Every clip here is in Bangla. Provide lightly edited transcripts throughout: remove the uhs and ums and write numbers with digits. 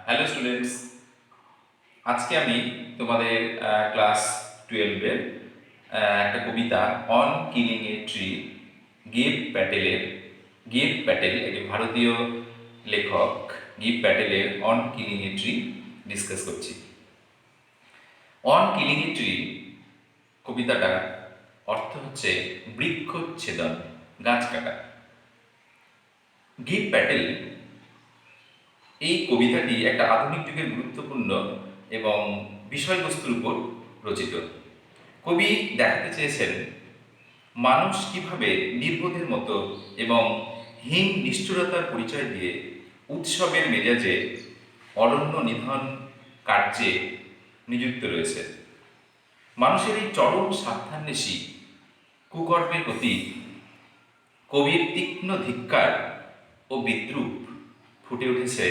হ্যালো স্টুডেন্টস, আজকে আমি তোমাদের ক্লাস 12-এর একটা কবিতা on killing a tree, Gieve Patel একটি ভারতীয় লেখক গিভ প্যাটেলের on killing a tree discuss করছি। অন কিলিং এ ট্রি কবিতাটার অর্থ হচ্ছে বৃক্ষচ্ছেদন, গাছ কাটা। গিভ প্যাটেল এই কবিতাটি একটা আধুনিক যুগের গুরুত্বপূর্ণ এবং বিষয়বস্তুর উপর রচিত। কবি দেখাতে চেয়েছেন মানুষ কিভাবে নির্বোধের মতো এবং হীন নিষ্ঠুরতার পরিচয় দিয়ে উৎসবের মেজাজে অরণ্য নিধন কার্যে নিযুক্ত রয়েছে। মানুষের এই চরম স্বার্থান্বেষী কুকর্মের প্রতি কবির তীক্ষ্ণ ধিক্কার ও বিদ্রূপ ফুটে উঠেছে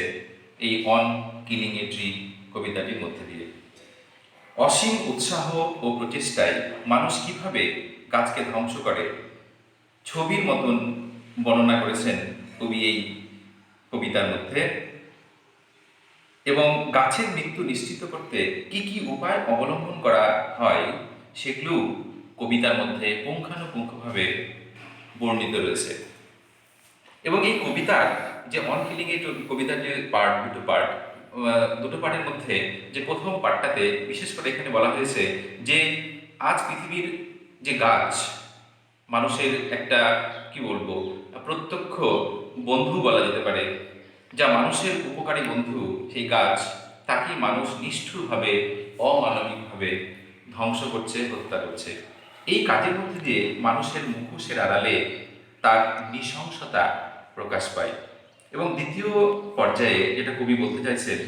এই অন কিলিং এ ট্রি কবিতাটির মধ্যে দিয়ে। অসীম উৎসাহ ও প্রচেষ্টায় মানুষ কিভাবে গাছকে ধ্বংস করে ছবির মতন বর্ণনা করেছেন কবি এই কবিতার মধ্যে। এবং গাছের মৃত্যু নিশ্চিত করতে কি কি উপায় অবলম্বন করা হয় সেগুলো কবিতার মধ্যে পুঙ্খানুপুঙ্খভাবে বর্ণিত রয়েছে। এবং এই কবিতার যে অন কিলিং এর কবিতার যে দুটো পার্টের মধ্যে যে প্রথম পার্টটাতে বিশেষ করে এখানে বলা হয়েছে যে আজ পৃথিবীর যে গাছ মানুষের একটা কি বলবো প্রত্যক্ষ বন্ধু বলা যেতে পারে, যা মানুষের উপকারী বন্ধু, সেই গাছ তাকেই মানুষ নিষ্ঠুরভাবে অমানবিকভাবে ধ্বংস করছে, হত্যা করছে। এই কাজের মধ্যে দিয়ে মানুষের মুখোশের আড়ালে তার নৃশংসতা প্রকাশ পায়। এবং দ্বিতীয় পর্যায়ে যেটা কবি বলতে চাইছেন,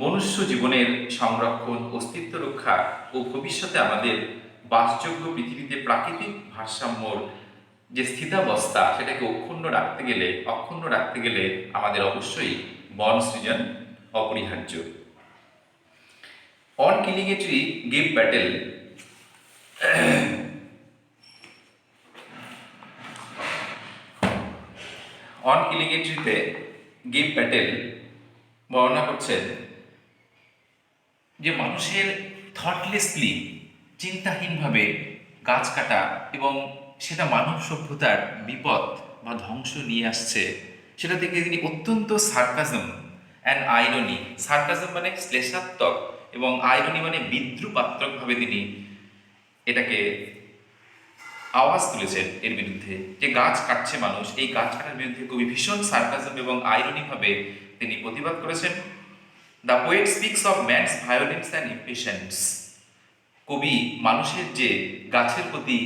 মনুষ্য জীবনের সংরক্ষণ, অস্তিত্ব রক্ষা ও ভবিষ্যতে আমাদের বাসযোগ্য পৃথিবীতে প্রাকৃতিক ভারসাম্যর যে স্থিতাবস্থা সেটাকে অক্ষুণ্ণ রাখতে গেলে আমাদের অবশ্যই বন সৃজন অপরিহার্য। On killing a tree Gieve Patel on killing a ট্রিতে গিভ প্যাটেল বর্ণনা করছেন যে মানুষের থটলেসলি, চিন্তাহীনভাবে গাছ কাটা এবং সেটা মানব সভ্যতার বিপদ বা ধ্বংস নিয়ে আসছে, সেটা থেকে তিনি অত্যন্ত সার্কাজম অ্যান্ড আইরনি, সার্কাজম মানে শ্লেষাত্মক এবং আইরনি মানে বিদ্রুপাত্মকভাবে তিনি এটাকে আওয়াজ তুলেছেন এর বিরুদ্ধে। যে গাছ কাটছে মানুষ, এই গাছ কাটার বিরুদ্ধে কবি ভীষণ সার্কাজম এবং আইরনিভাবে তিনি প্রতিবাদ করেছেন। The poet speaks of man's violence and impatience. কবি মানুষের যে গাছের প্রতি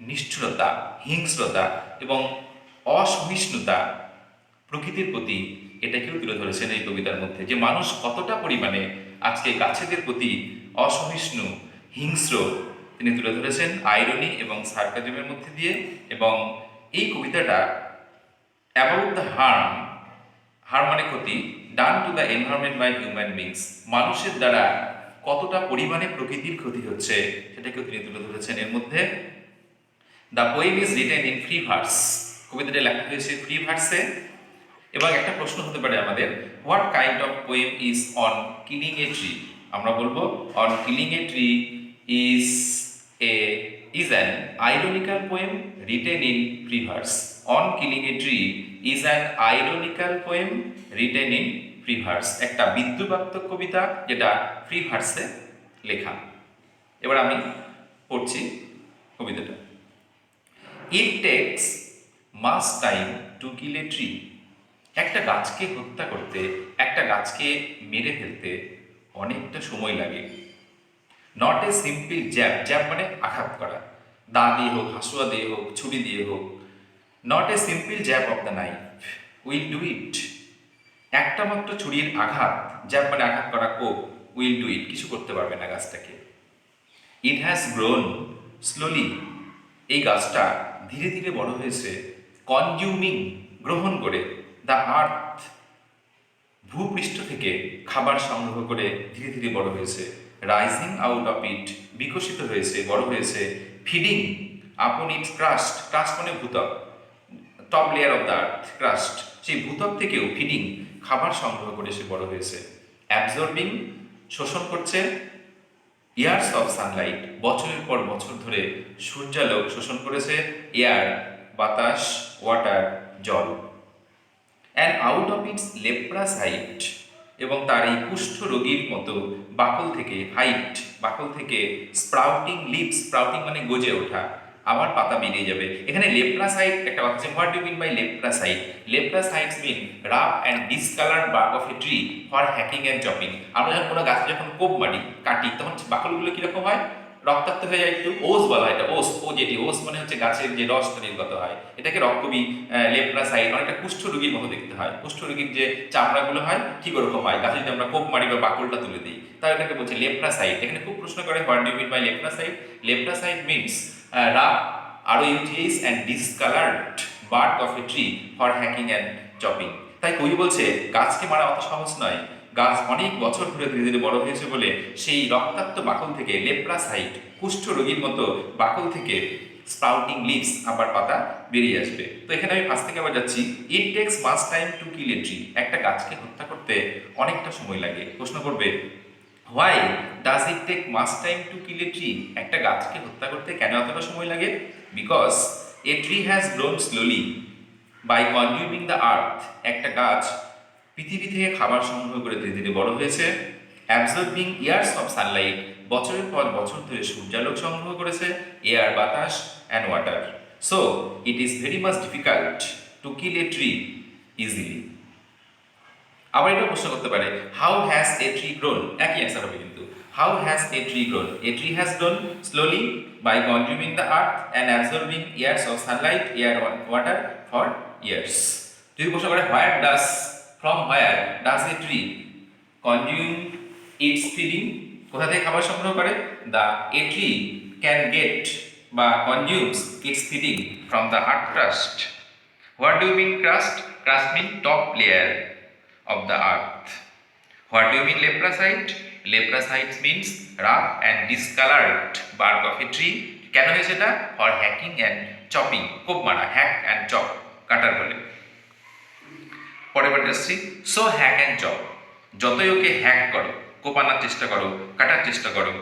নিষ্ঠুরতা, হিংস্রতা এবং অসহিষ্ণুতা প্রকৃতির প্রতি, এটাকেও তুলে ধরেছেন এই কবিতার মধ্যে, যে মানুষ কতটা পরিমাণে আজকে গাছেদের প্রতি অসহিষ্ণু, হিংস্র তিনি তুলে ধরেছেন আইরনি এবং সার্কাজমের মধ্যে দিয়ে। এবং এই কবিতাটা অ্যাবাউট দ্য হার্ম মানে ক্ষতি, done to the environment by human beings, মানুষের দ্বারা কতটা পরিমাণে প্রকৃতির ক্ষতি হচ্ছে সেটাকেও তিনি তুলে ধরেছেন এর মধ্যে। The poem is written in free verse, কবিতাটা লেখা হয়েছে ফ্রি ভার্সে। এবং একটা প্রশ্ন হতে পারে আমাদের, what kind of poem is on killing a tree? আমরা বলবো on killing a tree is an ironical poem written in free verse. On killing a tree is an ironical poem written in free verse. একটা বিদ্রূপাত্মক কবিতা যেটা ফ্রি ভার্সে লেখা। এবার আমি পড়ছি কবিতাটা। It takes much time to kill a tree. একটা গাছকে হত্যা করতে, একটা গাছকে মেরে ফেলতে অনেকটা সময় লাগে। নট এ সিম্পল জ্যাব মানে আঘাত করা, দা দিয়ে হোক, হাসুয়া দিয়ে হোক, ছুরি দিয়ে হোক। Not a simple jab of the knife will do ইট। একটা মাত্র ছুরির আঘাত, জ্যাব মানে আঘাত করা, কোপ, উইল ডু ইট, কিছু করতে পারবে না গাছটাকে। ইট হ্যাজ গ্রোন স্লোলি, এই গাছটা ধীরে ধীরে বড় হয়েছে। কনজিউমিং, গ্রহণ করে, দ্য আর্থ, ভূপৃষ্ঠ থেকে খাবার সংগ্রহ করে ধীরে ধীরে বড় হয়েছে। রাইজিং আউট অফ ইট, বিকশিত হয়েছে, বড় হয়েছে। ফিডিং আপন ইট ক্রাস্ট, ক্রাস্ট মানে ভূত্বক, top layer of the earth, crust, সেই ভূত্বক থেকেও ফিডিং, খাবার সংগ্রহ করে সে বড় হয়েছে। অ্যাবজর্বিং শোষণ করছে, ইয়ার্স অফ সানলাইট বছরের পর বছর ধরে সূর্যালোক শোষণ করেছে, এয়ার বাতাস, ওয়াটার জল, and out of its লেপ্রাস height এবং তার এই কুষ্ঠ রোগীর মতো বাকল থেকে হাইট, বাকল থেকে স্প্রাউটিং লিভস, স্প্রাউটিং মানে গজে ওঠা, আবার পাতা বেরিয়ে যাবে। এখানে লেপ্রাসাইট একটা কথা আছে, what do mean by leprous hide? Leprous hides mean rough and discoloured bark of a tree for hacking and chopping. আমরা যখন কোনো গাছে যখন কোপ মারি, কাটি, তখন বাকলগুলো কীরকম হয়? রক্তাক্ত হয়ে যায়, একটু ওস বলা হয় এটা, ওস, ও যেটি ওস মানে হচ্ছে গাছের যে রস নির্গত হয়, এটাকে রক্তবি লেপ্রাসাইট, অনেকটা কুষ্ঠ রোগীর মতো দেখতে হয়। কুষ্ঠ রোগীর যে চামড়াগুলো হয় ঠিক ওরকম হয়, গাছে যদি আমরা কোপ মারি বা বাকলটা তুলে দিই, তাহলে এটাকে বলছে লেপ্রাসাইট। এখানে খুব প্রশ্ন করে, what do mean by leprous hide? Leprous hide means rough ROUTs and discolored bark of a tree for hacking and chopping। তাই কবি বলছে গাছকে মারা অত সহজ নয়, গাছ অনেক বছর ধরে ধীরে ধীরে বড় হয়েছে বলে সেই রক্তাক্ত বাকল থেকে, লেপ্রাসাইট কুষ্ঠ রোগীর মতো বাকল থেকে স্প্রাউটিং লিভস, আবার পাতা বেরিয়ে আসবে। তো এখানে আমি ফার্স্ট থেকে আবার যাচ্ছি, it takes much time to kill a tree. একটা গাছকে হত্যা করতে অনেকটা সময় লাগে। প্রশ্ন করবে, why does it take much time to kill a tree? একটা গাছকে হত্যা করতে কেন এতটা সময় লাগে? Because a tree has grown slowly by consuming the earth. একটা গাছ পৃথিবী থেকে খাবার সংগ্রহ করে ধীরে ধীরে বড় হয়েছে। অ্যাবজর্বিং ইয়ার্স অফ সানলাইট, বছরের পর বছর ধরে সূর্যালোক সংগ্রহ করেছে, এয়ার বাতাস and water. So it is very much difficult to kill a tree easily. আবার এটা প্রশ্ন করতে পারে, how has a tree grown? একই অ্যান্সার হবে কিন্তু। How has a tree grown? A tree has grown slowly by consuming the earth and absorbing years of sunlight, air, water for years. যদি প্রশ্ন করে, where does, from where does a tree consume its feeding? কোথা থেকে খাবার সংগ্রহ করে? The a tree can get বা consumes its feeding from the earth crust. What do you mean crust? Crust mean top layer of the earth. What do you mean leprosite? Leprosite means rough and discolored bark of a tree. কেন হয়েছে এটা? For hacking and chopping, কোপ মারা, hack and chop, কাটার বলে। পরের বার আসছি, so hack and chop, যতই ওকে হ্যাক করো, কোপানোর চেষ্টা করো, কাটার চেষ্টা করো,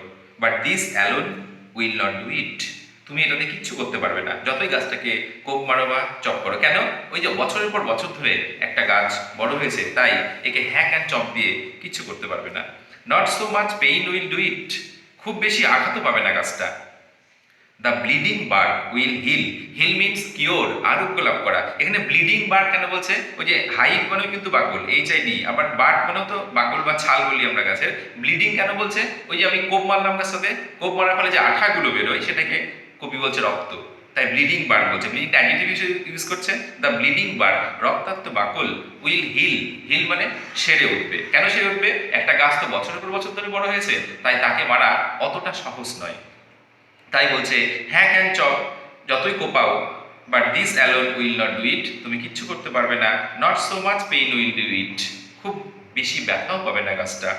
but this alone will not do it। তুমি এটাতে কিচ্ছু করতে পারবে না, যতই গাছটাকে কোপ মারো বা চপ করো। কেন? ওই যে বছরের পর বছর ধরে একটা গাছ বড় হয়েছে, তাই একে হ্যাক অ্যান্ড চপ দিয়ে কিচ্ছু করতে পারবে না। Not so much pain will do it, খুব বেশি আঘাতও পাবে না গাছটা। The bleeding bark will heal, heal means cure, আরোগ্য লাভ করা। এখানে ব্লিডিং বার্ড কেন বলছে? ওই যে হাইট মানেও কিন্তু বাকল, HID, আবার বার্ড মানেও তো বাকল বা ছাল বলি আমরা গাছের। ব্লিডিং কেন বলছে? ওই যে আমি কোপ মারলাম গাছটাতে, কোপ মারার ফলে যে আঠাগুলো বেরোয় সেটাকে কবি বলছে রক্ত, তাই ব্লিডিং বার্ড বলছে। ব্লিডিং অ্যাডিটিভ ইউজ করছে, দ্য ব্লিডিং বার্ড, রক্তাক্ত বাকল, উইল হিল, হিল মানে সেরে উঠবে। কেন সেরে উঠবে? একটা গাছ তো বছরের পর বছর ধরে বড় হয়েছে, তাই তাকে মারা অতটা সহজ নয়। তাই বলছে হ্যাক অ্যান্ড চপ, যতই কোপাও, but this alone will not do it, তুমি কিচ্ছু করতে পারবে না। Not so much pain will do it, খুব বেশি ব্যথাও পাবে না গাছটা।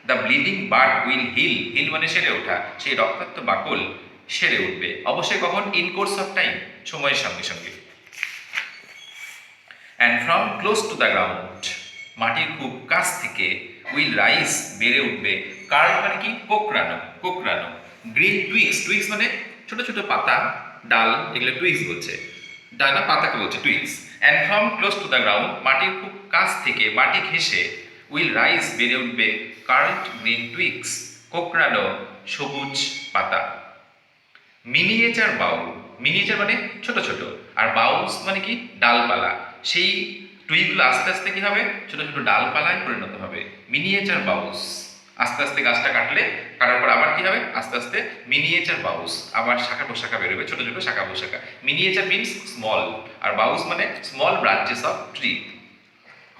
The bleeding bark will heal, heal মানে সেরে ওঠা, সেই রক্তাক্ত বাকল সেরে উঠবে। অবশ্যই কখন? ইন কোর্স অফ টাইম, সময়ের সঙ্গে সঙ্গে। And from close to the ground, মাটির খুব কাছ থেকে, উইল রাইজ, বেড়ে উঠবে, কার্ল মানে কি? কোঁকড়ানো, কোঁকড়ানো। গ্রিন টুইক্স, টুইক্স মানে ছোট ছোট পাতা, ডাল, এগুলো টুইক্স বলছে, ডানা পাতাকে বলছে tweaks. And from close to the ground, মাটির খুব কাছ থেকে, মাটি ঘেঁষে, উইল রাইজ, বেড়ে উঠবে, কার্লড গ্রিন টুইক্স, কোঁকড়ানো সবুজ পাতা। মিনিয়েচার বাউল, মিনিয়েচার মানে ছোট ছোট, আর বাউলস মানে কি? ডালপালা। সেই টুইগুলো আস্তে আস্তে কি হবে? ছোট ছোট ডালপালায় পরিণত হবে, মিনিয়েচার বাউলস। আস্তে আস্তে গাছটা কাটার পর আবার কি হবে? আস্তে আস্তে মিনিয়েচার বাউলস, আবার শাখা প্রশাখা বেরোবে, ছোট ছোট শাখা প্রশাখা। মিনিয়েচার মিনস স্মল, আর বাউলস মানে small branches of tree.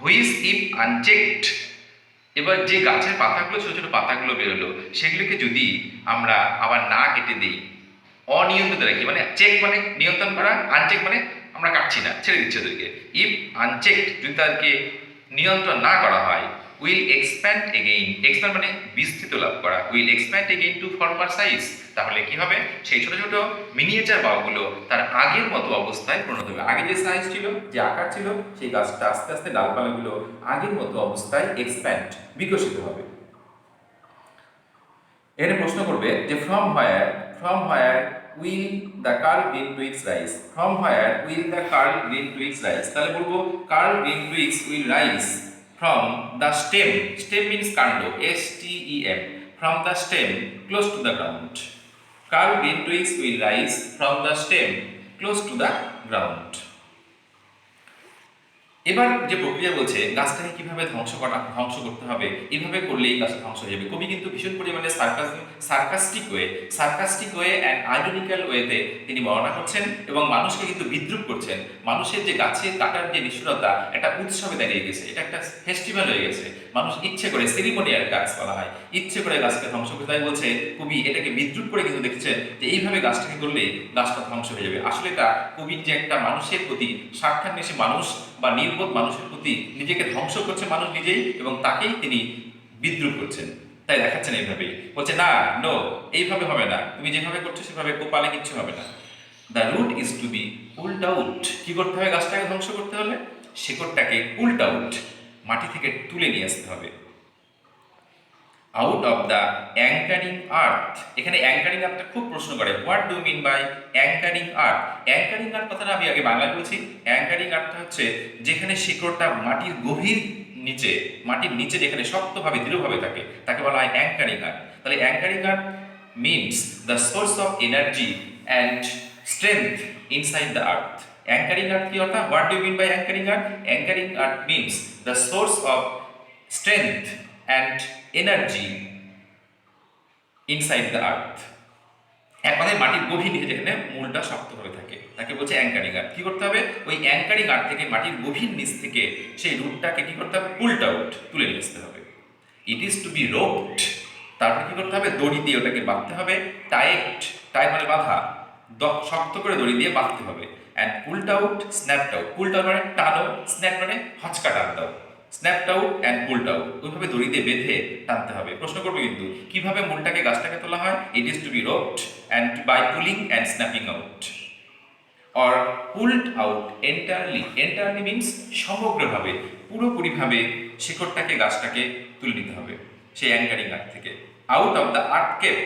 Which if unchecked, এবার যে গাছের পাতাগুলো, ছোট ছোট পাতাগুলো বেরোলো, সেগুলোকে যদি আমরা আবার না কেটে দিই, অনিয়ন্ত্রিত রাখি, মানে চেক মানে নিয়ন্ত্রণ করা, আনচেক মানে আমরা কাটছি না, ছেড়ে দিচ্ছি ওদেরকে। ইফ আনচেকড, যদি তাদেরকে নিয়ন্ত্রণ না করা হয়, উইল এক্সপ্যান্ড এগেইন, এক্সপ্যান্ড মানে বিস্তৃত লাভ করা, will expand again two former size, তাহলে কি হবে সেই ছোট ছোট মিনিয়েচার বাউগুলো তার আগের মতো অবস্থায় পরিণত হবে। আগে যে সাইজ ছিল, যে আকার ছিল, সেই গাছটা আস্তে আস্তে ডালপালাগুলো আগের মতো অবস্থায় এক্সপ্যান্ড, বিকশিত হবে। এর প্রশ্ন করবে যে from where will the curl green twigs rise, from where will the curl green twigs rise, তাহলে বলবো curl green twigs will rise from the stem, stem means কাণ্ড, STEM, from the stem close to the ground, curl green twigs will rise from the stem close to the ground. এবার যে প্রক্রিয়া বলছে গাছটাকে কিভাবে ধ্বংস করতে হবে, এইভাবে করলেই গাছটা ধ্বংস হয়ে যাবে। কবি কিন্তু ভীষণ পরিমাণে সার্কাস্টিক ওয়ে অ্যান্ড আইরনিক্যাল ওয়েতে তিনি বর্ণনা করছেন এবং মানুষকে কিন্তু বিদ্রুপ করছেন। মানুষের যে গাছে কাটার যে নিষ্ঠুরতা একটা উৎসবে দাঁড়িয়ে গেছে, এটা একটা ফেস্টিভ্যাল হয়ে গেছে। মানুষ ইচ্ছে করে, সেরিমোনিয়াল গাছ বলা হয়, ইচ্ছে করে গাছকে ধ্বংস করতে, তাই বলছে কবি এটাকে বিদ্রুপ করে কিন্তু দেখছেন যে এইভাবে গাছটাকে করলে গাছটা ধ্বংস হয়ে যাবে। আসলে এটা কবির যে একটা মানুষের প্রতি স্বার্থান্বেষী মানুষ বা নির্বোধ মানুষের প্রতি নিজেকে ধ্বংস করছে মানুষ নিজেই এবং তাকেই তিনি বিদ্রুপ করছেন, তাই দেখাচ্ছেন এইভাবেই। বলছে না, নো, এইভাবে হবে না, তুমি যেভাবে করছো সেভাবে কোপালে কিচ্ছু হবে না। The root is to be pulled out, কি করতে হবে গাছটাকে ধ্বংস করতে হলে? শেকড়টাকে পুলড আউট, মাটি থেকে তুলে নিয়ে আসতে হবে। Out of the anchoring earth, এখানে অ্যাঙ্কারিং আর্থটা খুব প্রশ্ন করে, what do mean by anchoring earth? Anchoring earth কথাটা আমি আগে বাংলায় বলছি। অ্যাঙ্কারিং আর্থটা হচ্ছে যেখানে শিকড়টা মাটির গভীর নিচে, মাটির নিচে যেখানে শক্তভাবে দৃঢ়ভাবে থাকে, তাকে বলা হয় অ্যাঙ্কারিং আর্থ। তাহলে anchoring earth means the source of energy and strength inside the earth. Anchoring earth কি অর্থাৎ? What do mean by anchoring earth? Anchoring earth means the source of strength and energy inside the earth. এক কথায় মাটির গভীর নিচে যেখানে মূলটা শক্তভাবে থাকে তাকে বলছে অ্যাঙ্কারিং আর্থ। কি করতে হবে? ওই অ্যাঙ্কারিং আর্থ থেকে, মাটির গভীর নিচ থেকে সেই রুটটাকে কি করতে হবে? পুলড আউট, তুলে নিয়ে আসতে হবে। It is to be roped, তারপর কি করতে হবে? দড়ি দিয়ে ওটাকে বাঁধতে হবে। টাইট, টাইট মানে বাঁধা, শক্ত করে দড়ি দিয়ে বাঁধতে হবে। And pulled out, snapped out, pulled out মানে টানো, স্ন্যাপ মানে হচকা টান দাও, snapped out and pulled out, ওইভাবে দড়ি দিয়ে বেঁধে টানতে হবে। প্রশ্ন করবে কিন্তু কিভাবে মূলটাকে, গাছটাকে তোলা হয়? It is to be roped and by pulling and snapping out or pulled out entirely, entirely means সমগ্রভাবে, পুরোপুরিভাবে শিকড়টাকে, গাছটাকে তুলে নিতে হবে সেই অ্যাঙ্কারিং আর্থ থেকে। Out of the earth cave,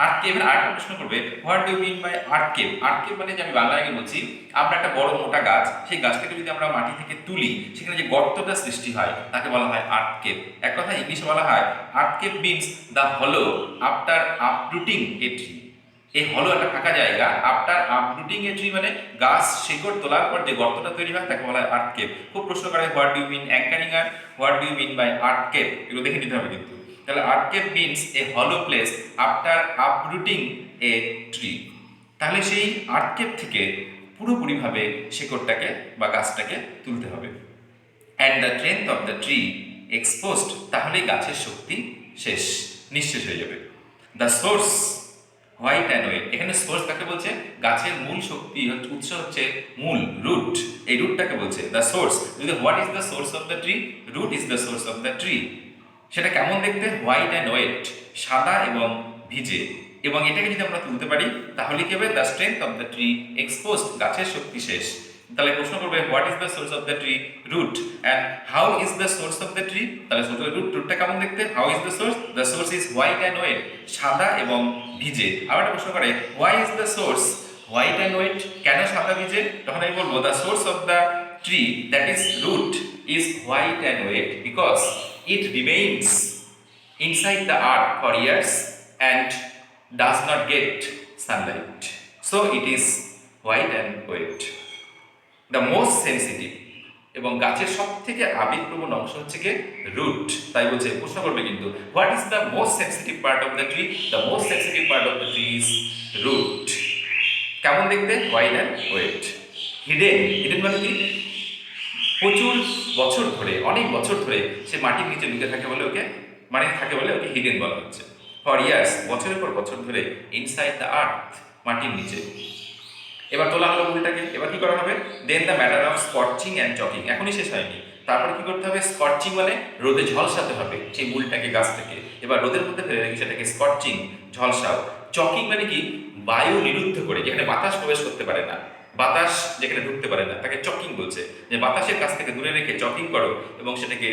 earth কেপের আরেকটা প্রশ্ন করবে, what do mean by earth cave? Earth cave মানে যে আমি বাংলায় বলছি, আমরা একটা বড় মোটা গাছ, সেই গাছটাকে যদি আমরা মাটি থেকে তুলি, সেখানে যে গর্তটা সৃষ্টি হয় তাকে বলা হয় আর্থ কেপ। এক কথা ইংলিশে বলা হয় আর্থ কেপ মিনস দ্য হলো আফটার আপরুটিং এ ট্রি। এই হলো একটা ফাঁকা জায়গা, আফটার আপরুটিং এ ট্রি মানে গাছ শিকড় তোলার পর যে গর্তটা তৈরি হয় তাকে বলা হয় আর্থ কেপ। খুব প্রশ্ন করে what do mean anchoring earth, what do mean by earth cave, এগুলো দেখে নিতে হবে কিন্তু। তাহলে আর্থ কেপ মিনস এ হলো প্লেস আফটার আপরুটিং এ ট্রি, তাহলে সেই আর্থ কেপ থেকে পুরোপুরিভাবে শিকড়টাকে বা গাছটাকে তুলতে হবে। And the strength of the tree exposed, তাহলে গাছের শক্তি শেষ, নিঃশেষ হয়ে যাবে। The source white and wet, এখানে সোর্স কাকে বলছে? গাছের মূল শক্তি হচ্ছে, উৎস হচ্ছে মূল, রুট, এই রুটটাকে বলছে দ্য সোর্স। যদি what is the source of the tree? Root is the source of the tree. সেটা কেমন দেখতে? হোয়াইট অ্যান্ড ওয়েট, সাদা এবং ভিজে। এবং এটাকে যদি আমরা তুলতে পারি তাহলে কি হবে? The strength of the tree exposed, গাছের শক্তি শেষ। তাহলে প্রশ্ন করবে what is the source of the tree? Root. And how is the source of the tree? তাহলে রুটটা কেমন দেখতে? How is the source? The source is white and wet, সাদা এবং ভিজে। আবার একটা প্রশ্ন করে why is the source white and wet, কেন সাদা ভিজে? তখন আমি বলবো the source of the tree that is root is white and wet because it remains inside the earth for years and does not get sunlight, so it is white and wet. The most sensitive, এবং গাছের সব থেকে আবেগপ্রবণ অংশ হচ্ছে কি? রুট। তাই বলছে, প্রশ্ন করবে কিন্তু what is the most sensitive part of the tree? The most sensitive part of the tree is root. কেমন দেখতে? White and wet. Hidden, hidden মানে কি? প্রচুর বছর ধরে, অনেক বছর ধরে সে মাটির নিচে লুকে থাকে বলে ওকে, মানে থাকে বলে ওকে হিডেন বলা হচ্ছে। ফর ইয়ার্স, বছরের পর বছর ধরে, ইনসাইড দ্য আর্থ, মাটির নিচে। এবার তোলা হলো মূলটাকে, এবার কি করা হবে? Then the matter of scorching and choking, এখনই শেষ হয়নি, তারপরে কি করতে হবে, স্কর্চিং মানে রোদে ঝলসাতে হবে সেই মূলটাকে গাছ থেকে। এবার রোদের মধ্যে ফেলে রেখে সেটাকে স্কর্চিং, ঝলসাও। চকিং মানে কি, বায়ু নিরুদ্ধ করে, যেখানে বাতাস প্রবেশ করতে পারে না, বাতাস যেখানে ঢুকতে পারে না, তাকে চকিং বলছে। যে বাতাসের কাছ থেকে দূরে রেখে চকিং করো এবং সেটাকে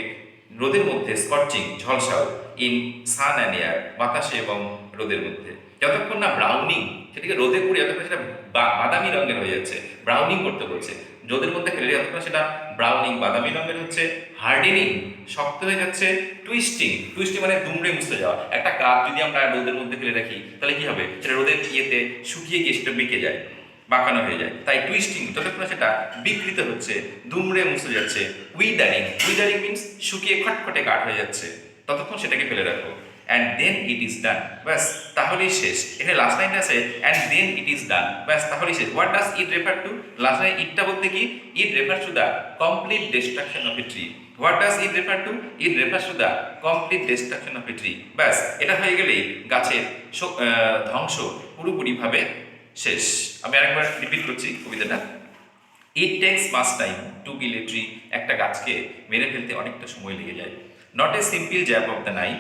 রোদের মধ্যে স্কর্চিং, ঝলসাও, ইন সান অ্যান্ড এয়ার, বাতাসে এবং রোদের মধ্যে। যতক্ষণ না ব্রাউনিং, সেটাকে রোদে পুড়ে যতক্ষণ সেটা বাদামি রঙের হয়ে যাচ্ছে, ব্রাউনিং করতে বলছে। রোদের মধ্যে ফেলে যতক্ষণ সেটা ব্রাউনিং, বাদামি রঙের হচ্ছে, হার্ডেনিং, শক্ত হয়ে যাচ্ছে, টুইস্টিং, টুইস্টিং মানে দুমড়ে মুছতে যাওয়া। একটা কাপ যদি আমরা রোদের মধ্যে ফেলে রাখি তাহলে কি হবে, সেটা রোদের ইয়েতে শুকিয়ে গিয়ে সেটা বেঁকে যায়, বাঁকানো হয়ে যায়। তাই টুইস্টিং, যতক্ষণ সেটা বিকৃত হচ্ছে, দুমড়ে মুছে যাচ্ছে। উইদারিং, উইদারিং মিনস শুকিয়ে খটখটে কাঠ হয়ে যাচ্ছে, ততক্ষণ সেটাকে ফেলে রাখো। And then it is done, ব্যাস তাহলেই শেষ। এখানে লাস্ট লাইনটা আছে and then it is done, ব্যাস তাহলেই শেষ। What does it refer to, last line ইটটা বলতে কি, it refer to the complete destruction of a tree. What does it refer to, it refer to the complete destruction of a tree. ব্যাস এটা হয়ে গেলেই গাছের ধ্বংস পুরোপুরিভাবে শেষ। আমি আরেকবার রিপিট করছি কবিতাটা। It takes much time to kill a tree, একটা গাছকে মেরে ফেলতে অনেকটা সময় লেগে যায়। Not a simple jab of the knife,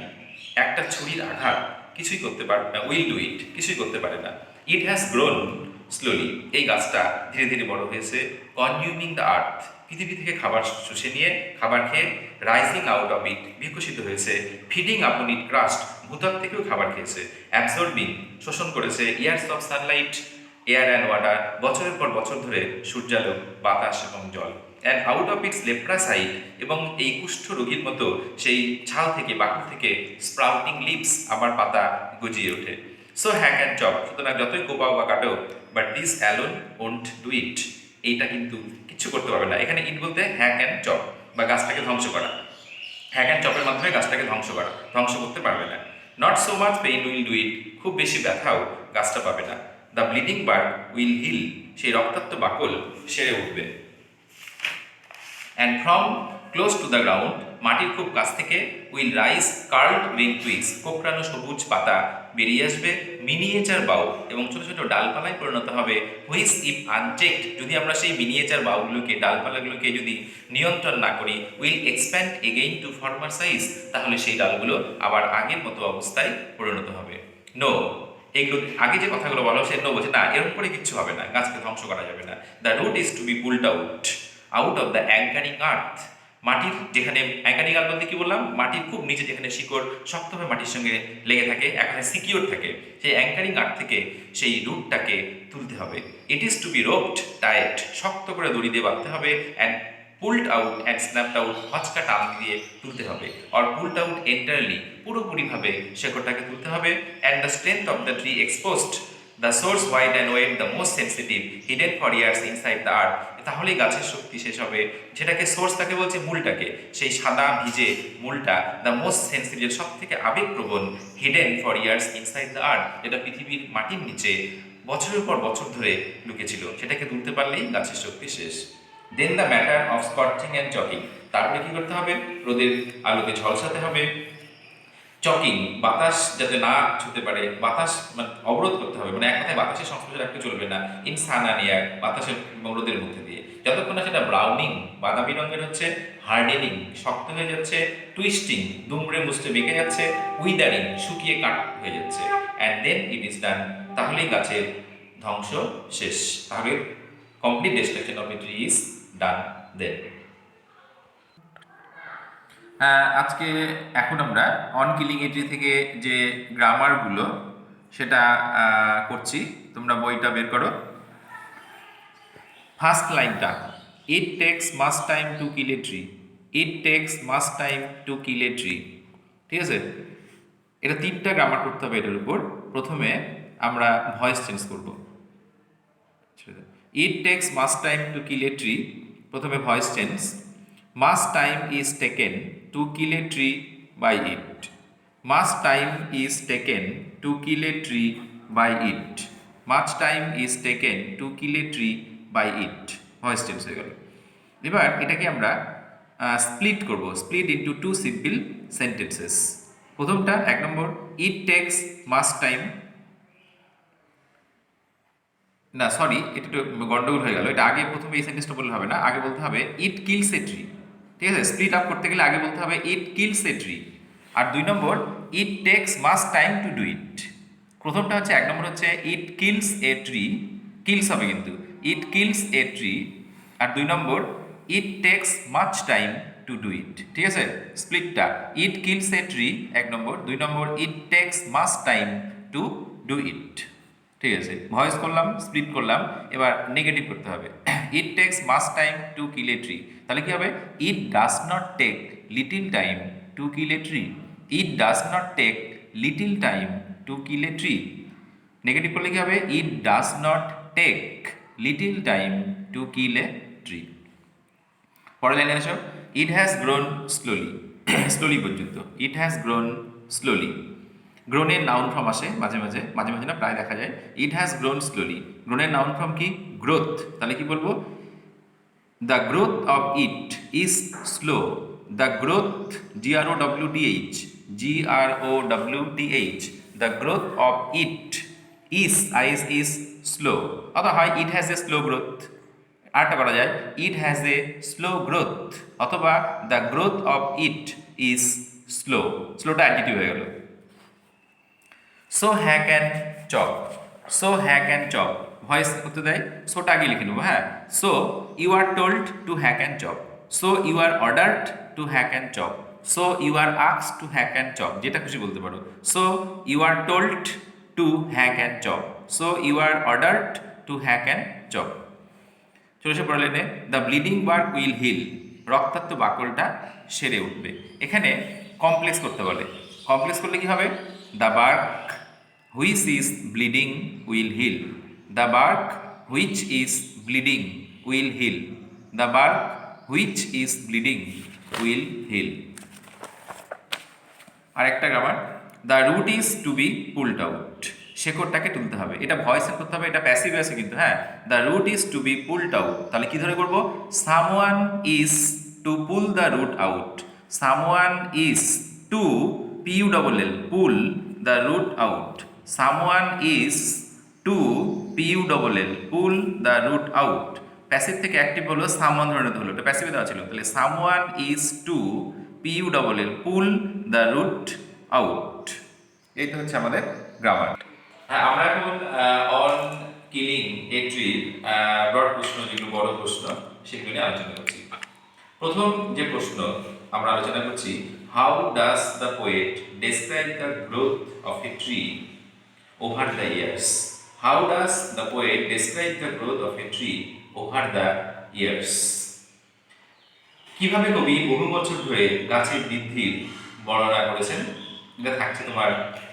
একটা ছুরির আঘাত কিছুই করতে পারে, উইল ডু ইট, কিছুই করতে পারে না। ইট হ্যাজ গ্রোন স্লোলি, এই গাছটা ধীরে ধীরে বড় হয়েছে। কনজিউমিং দ্য আর্থ, পৃথিবী থেকে খাবার শুষে নিয়ে, খাবার খেয়ে। রাইজিং আউট অফ ইট, বিকশিত হয়েছে। ফিডিং আপন ইট ক্রাস্ট, ভূতক থেকেও খাবার খেয়েছে। অ্যাবসর্বিং, শোষণ করেছে। Years of sunlight, air and water, বছরের পর বছর ধরে সূর্যালোক, বাতাস এবং জল। অ্যান্ড আউট অফ ইটস লেপ্রাসাইট, এবং এই কুষ্ঠ রোগীর মতো সেই ছাল থেকে, বাকুল থেকে স্প্রাউটিং লিভস, আবার পাতা গজিয়ে ওঠে। সো হ্যাক অ্যান্ড চপ, সুতরাং যতই কোপাও বা কাটো, but this alone won't do it, এইটা কিন্তু কিচ্ছু করতে পারবে না। এখানে ইট বলতে হ্যাক অ্যান্ড চপ, বা গাছটাকে ধ্বংস করা। হ্যাক অ্যান্ড চপের মাধ্যমে গাছটাকে ধ্বংস করা, ধ্বংস করতে পারবে না। Not so much pain will do it, খুব বেশি ব্যথাও গাছটা পাবে না। The bleeding bark will heal, সেই রক্তাক্ত বাকল সেরে উঠবে। And from close to the ground, মাটির খুব কাছ থেকে, will rise curled green twigs, কোঁকড়ানো সবুজ পাতা বেরিয়ে আসবে। মিনিয়েচার বাউ, এবং ছোটো ছোটো ডালপালায় পরিণত হবে। হুইচ ইফ আনচেকড, যদি আমরা সেই মিনিয়েচার বাউগুলোকে, ডালপালাগুলোকে যদি নিয়ন্ত্রণ না করি, will expand again two former size, তাহলে সেই ডালগুলো আবার আগের মতো অবস্থায় পরিণত হবে। নো, এগুলো আগে যে কথাগুলো বলা সে নো বলছে না, এরকম করে কিচ্ছু হবে না, গাছকে ধ্বংস করা যাবে না। The root is to be pulled out out of the anchoring earth, মাটির যেখানে, অ্যাঙ্কারিং আর্থ বলতে কি বললাম, মাটির খুব নিচে যেখানে শিকড় শক্তভাবে মাটির সঙ্গে লেগে থাকে, এখানে সিকিউর থাকে, সেই অ্যাঙ্কারিং আর্থ থেকে সেই রুটটাকে তুলতে হবে। It is to be roped tight, শক্ত করে দড়ি দিয়ে বাঁধতে হবে। And pulled out and snapped out, হচকা টান দিয়ে তুলতে হবে। অর পুলড আউট এন্টারলি, পুরোপুরিভাবে শেকড়টাকে তুলতে হবে। And the strength of the tree exposed, the source white and wet the most sensitive, hidden for years inside the earth, তাহলেই গাছের শক্তি শেষ হবে। যেটাকে সোর্স, তাকে বলছে মূলটাকে, সেই সাদা ভিজে মূলটা, দ্য মোস্ট সেন্সিটিভ, সব থেকে আবেগপ্রবণ, hidden for years inside the আর্থ, যেটা পৃথিবীর মাটির নিচে বছরের পর বছর ধরে লুকেছিল, সেটাকে তুলতে পারলেই গাছের শক্তি শেষ। Then the matter of scorching and choking, তারপরে কি করতে হবে, রোদের আলোকে ঝলসাতে হবে। চকিং, বাতাস যাতে না ছুতে পারে, বাতাস মানে অবরোধ করতে হবে, মানে এক কথায় বাতাসের সংস্পর্শে রাখতে চলবে না। ইন সান অ্যান্ড এয়ার, বাতাসের এবং রোদের মধ্যে দিয়ে, যতক্ষণ না সেটা ব্রাউনিং, বাদামি রঙের হচ্ছে, হার্ডেনিং, শক্ত হয়ে যাচ্ছে, টুইস্টিং, দুমড়ে মুচড়ে বেঁকে যাচ্ছে, উইদারিং, শুকিয়ে কাঠ হয়ে যাচ্ছে। And then it is done, তাহলেই গাছের ধ্বংস শেষ, তাহলে complete destruction of a tree is done then. আজকে এখন আমরা অন কিলিং এ ট্রি থেকে যে গ্রামারগুলো সেটা করছি, তোমরা বইটা বের করো। ফার্স্ট লাইনটা, it takes much time to kill a tree, it takes much time to kill a tree, ঠিক আছে? এটা 3টা গ্রামার করতে হবে এটার উপর। প্রথমে আমরা ভয়েস চেঞ্জ করব। It takes much time to kill a tree, প্রথমে voice change. Much time is taken to kill a tree by it, much time is taken to kill a tree by it, much time is taken to kill a tree by it, voice change হয়ে গেল। এবার এটাকে আমরা স্প্লিট করব, স্প্লিট ইন্টু 2 সিম্পল সেন্টেন্সেস। প্রথমটা 1 নম্বর, ইট টেক্স মাস টাইম, না সরি এটা একটু গন্ডগোল হয়ে গেল, এটা আগে প্রথমে এই সেন্টেন্সটা বললে হবে না, আগে বলতে হবে ইট কিলস এ ট্রি, ঠিক আছে, স্প্লিট আপ করতে গেলে আগে বলতে হবে ইট কিলস এ ট্রি, আর 2 নম্বর it takes much time to do it. প্রথমটা হচ্ছে 1 নম্বর হচ্ছে it kills a tree, kills হবে কিন্তু, ইট কিলস এ ট্রি, আর 2 নম্বর it takes much time to do it. ঠিক আছে, স্প্লিটটা ইট কিলস এ ট্রি 1 নম্বর, 2 নম্বর it takes much time to do it. ঠিক আছে, ভয়েস করলাম, স্প্লিট করলাম, এবার নেগেটিভ করতে হবে। It takes much time to kill a tree, তাহলে কি হবে? It does not take little time to kill a tree, it does not take little time to kill a tree. Negative করলে কি হবে? It does not take little time to kill a tree. পরের লাইনে আসো, it has grown slowly, slowly পর্যন্ত, ইট হ্যাজ গ্রোন স্লোলি। গ্রোনের নাউন ফর্ম আসে মাঝে মাঝে, মাঝে মাঝে না প্রায় দেখা যায়। ইট হ্যাজ গ্রোন স্লোলি, গ্রোনের নাউন ফর্ম কি? গ্রোথ। তাহলে কি বলবো? The growth of it is slow, the growth, GROWTH, GROWTH, the growth of it is slow, অথবা হয় it has a slow growth. আরেকটা করা যায়, it has a slow growth, অথবা the growth of it is slow, স্লোটা অ্যাডজেক্টিভ হয়ে গেল। So hack and chop, so hack and chop, voice করতে দেয়, সোটা আগে লিখে নেবো। হ্যাঁ, so you are told to hack and chop, so you are ordered to hack and chop, so you are asked to hack and chop, যেটা খুশি বলতে পারো। So you are told to hack and chop, so you are ordered to hack and chop. চলে এসে পড়া লাইনে, the bleeding bark will heal, রক্তাক্ত বাকলটা সেরে উঠবে। এখানে কমপ্লেক্স করতে বলে, কমপ্লেক্স করলে কি হবে? The bark which is bleeding will heal, the bark which is bleeding will heal, the bark which is bleeding will heal. আরেকটা grammar, the root is to be pulled out, শেকড়টাকে তুলতে হবে। এটা ভয়েসে করতে হবে, এটা প্যাসিভ আছে কিন্তু। হ্যাঁ, the root is to be pulled out, তাহলে কি ধরে করবো? Someone is to pull the root out, someone is to PULL pull the root out, someone is to PULL pull the root out. Passive থেকে অ্যাক্টিভ হলো, সামওয়ান ধরে নিতে হলো, এটা প্যাসিভে দেওয়া ছিল। তাহলে someone is to PULL pull the root out. এই তো হচ্ছে আমাদের গ্রামার। হ্যাঁ, আমরা এখন অন কিলিং এ ট্রির ব্রড প্রশ্ন, যেগুলো বড় প্রশ্ন, সেগুলো নিয়ে আলোচনা করছি। প্রথম যে প্রশ্ন আমরা আলোচনা করছি, how does the poet describe the growth of a tree over the years, how does the poet describe the growth of a tree over the years. কিভাবে কবি বহু বছর ধরে গাছের বৃদ্ধির বর্ণনা করেছেন? এটা থাকছে তোমার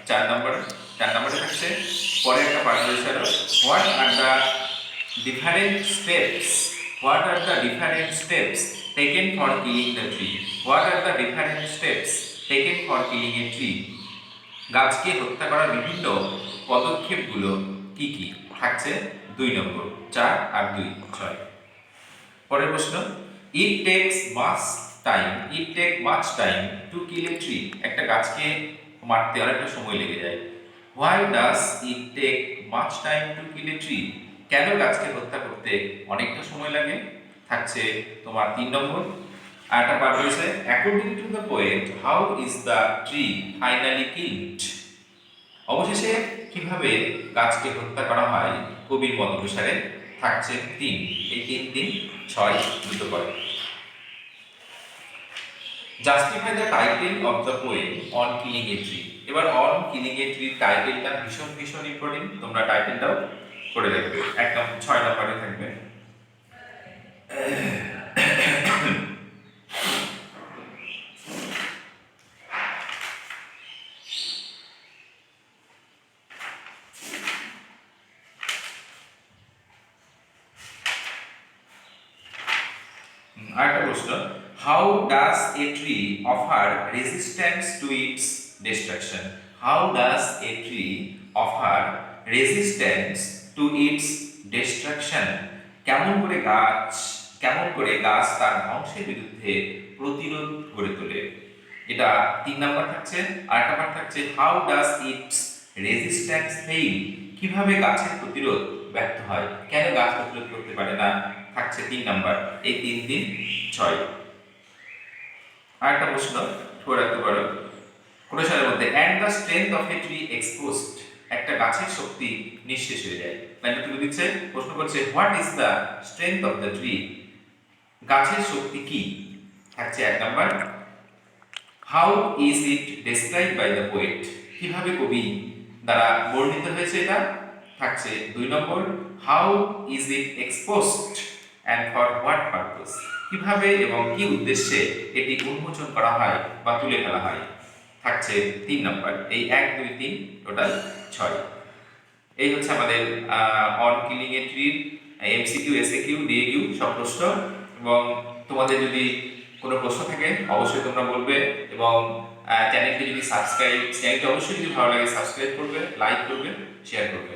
4 নম্বরে থাকছে। পরে একটা পার্ট রয়েছে, what are the different steps, what are the different steps taken for killing the tree, what are the different steps taken for killing a tree. গাছকে হত্যা করার বিভিন্ন পদক্ষেপগুলো কি কি? থাকছে 2 নম্বর, 4 আর 2, 6। পরের প্রশ্ন, it takes much time, it take much time to kill a tree, একটা গাছকে মারতে অনেকটা সময় লেগে যায়। Why does it take much time to kill a tree, কেন গাছকে হত্যা করতে অনেকটা সময় লাগে? থাকছে তোমার 3 নম্বর। আর একটা পার্ট রয়েছে, according to the poet how is the tree finally killed, অবশেষে কিভাবে গাছকে হত্যা করা হয় কবির মত অনুসারে। থাকছে 3, এই 3, 3, 6 দুটো করে। Justify the title of the poem on killing a tree. এবার অন কিলিং এ ট্রির টাইটেলটা ভীষণ ভীষণ ইম্পর্টেন্ট, তোমরা টাইটেলটাও করে রাখবে, একদম 6 নম্বরে থাকবে। আরেকটা প্রশ্ন, how does a tree offer resistance to its destruction, how does a tree offer resistance to its destruction, কেমন করে গাছ তার ধ্বংসের বিরুদ্ধে প্রতিরোধ গড়ে তোলে। এটা 3 নাম্বার থাকছে। আর একটা পার্ট থাকছে, how does it's resistance fail, কিভাবে গাছের প্রতিরোধ ব্যর্থ হয়, কেন গাছ প্রতিরোধ করতে পারে না। থাকছে 3 নাম্বার, এই 3, 3, 6। আরেকটা প্রশ্ন করে রাখতে পারো কোটেশনের মধ্যে and the strength of a tree exposed, একটা গাছের শক্তি নিঃশেষ হয়ে যায়। লাইনটা তুলে দিচ্ছে, প্রশ্ন করছে what is the strength of the tree, গাছের শক্তি কি? থাকছে 1 number how is it describe by the poet, কিভাবে কবি দ্বারা বর্ণিত হয়েছে এটা। থাকছে 2 নম্বর how is it exposed and for what purpose, কিভাবে এবং কি উদ্দেশ্যে এটি উন্মোচন করা হয় বা তুলে ফেলা হয়। থাকছে 3 নম্বর। এই 1 2 3 টোটাল 6। এই হচ্ছে আমাদের অন কিলিং এ ট্রির এমসিকিউ এসএকিউ ডিএকিউ সব প্রশ্ন। এবং তোমাদের যদি কোনো প্রশ্ন থাকে অবশ্যই তোমরা বলবে, এবং চ্যানেলটি অবশ্যই যদি ভালো লাগে সাবস্ক্রাইব করবে, লাইক করবে, শেয়ার করবে।